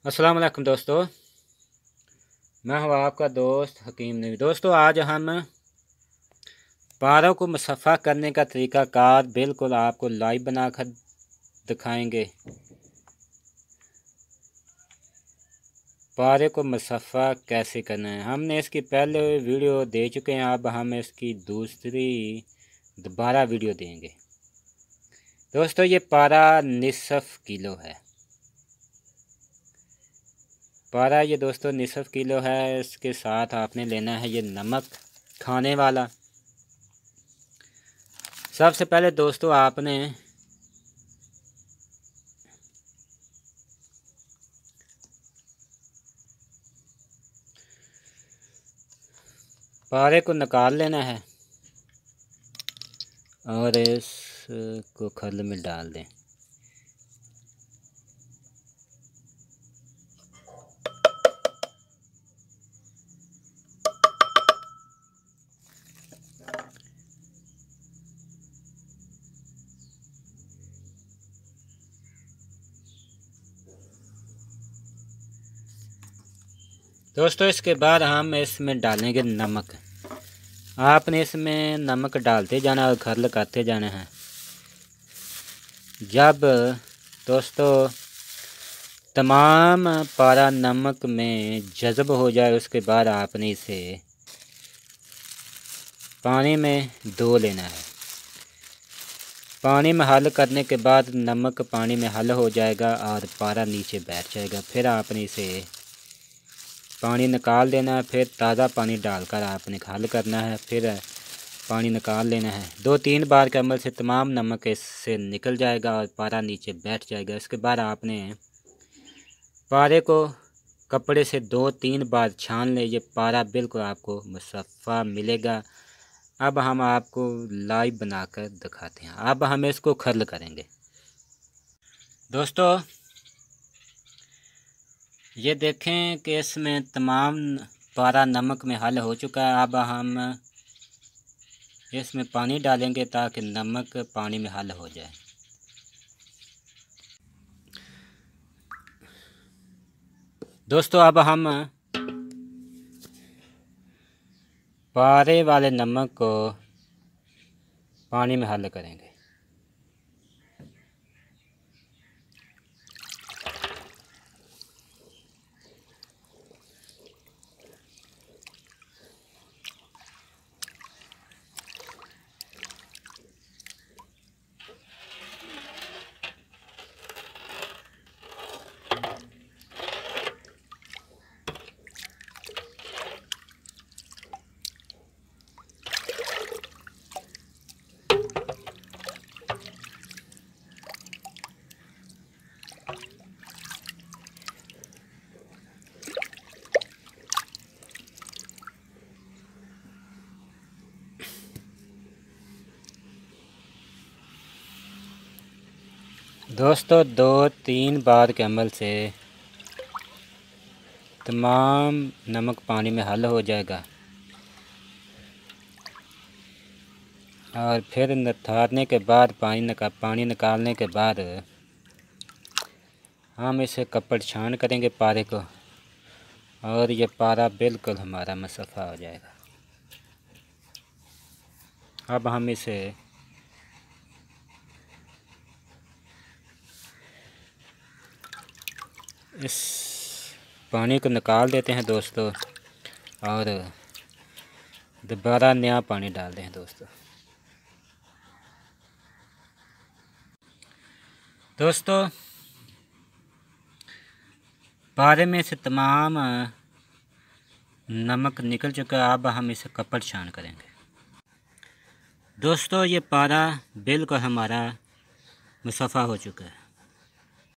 अस्सलाम वालेकुम दोस्तों, मैं हूँ आपका दोस्त हकीम नबी। दोस्तों, आज हम पारों को मुसफ़्फ़ा करने का तरीक़ाकार बिल्कुल आपको लाइव बनाकर दिखाएंगे। पारे को मुसफ़्फ़ा कैसे करना है, हमने इसकी पहले वीडियो दे चुके हैं। अब हम इसकी दोबारा वीडियो देंगे। दोस्तों, ये पारा निसफ़ किलो है। पारा ये दोस्तों निसफ़ किलो है। इसके साथ आपने लेना है ये नमक खाने वाला। सबसे पहले दोस्तों आपने पारे को निकाल लेना है और इसको खल में डाल दें। दोस्तों, इसके बाद हम इसमें डालेंगे नमक। आपने इसमें नमक डालते जाना और खर्ल करते जाना है। जब दोस्तों तमाम पारा नमक में जज़ब हो जाए, उसके बाद आपने इसे पानी में धो लेना है। पानी में हल करने के बाद नमक पानी में हल हो जाएगा और पारा नीचे बैठ जाएगा। फिर आपने इसे पानी निकाल देना है। फिर ताज़ा पानी डालकर आपने हल करना है। फिर पानी निकाल लेना है। 2-3 बार के अमल से तमाम नमक इससे निकल जाएगा और पारा नीचे बैठ जाएगा। इसके बाद आपने पारे को कपड़े से 2-3 बार छान ले। ये पारा बिल्कुल आपको मुसफ़्फ़ा मिलेगा। अब हम आपको लाइव बनाकर दिखाते हैं। अब हम इसको खर्ल करेंगे। दोस्तों, ये देखें कि इसमें तमाम पारा नमक में हल हो चुका है। अब हम इसमें पानी डालेंगे ताकि नमक पानी में हल हो जाए। दोस्तों, अब हम पारे वाले नमक को पानी में हल करेंगे। दोस्तों, 2-3 बार के अमल से तमाम नमक पानी में हल हो जाएगा और फिर निथारने के बाद पानी निकालने के बाद हम इसे कपड़ छान करेंगे पारे को और ये पारा बिल्कुल हमारा मुसफ़्फ़ा हो जाएगा। अब हम इसे इस पानी को निकाल देते हैं दोस्तों और दोबारा नया पानी डाल दें। दोस्तों, पारे में से तमाम नमक निकल चुका है। अब हम इसे कपड़ छान करेंगे। दोस्तों, ये पारा बिल्कुल हमारा मुसफ़्फ़ा हो चुका है।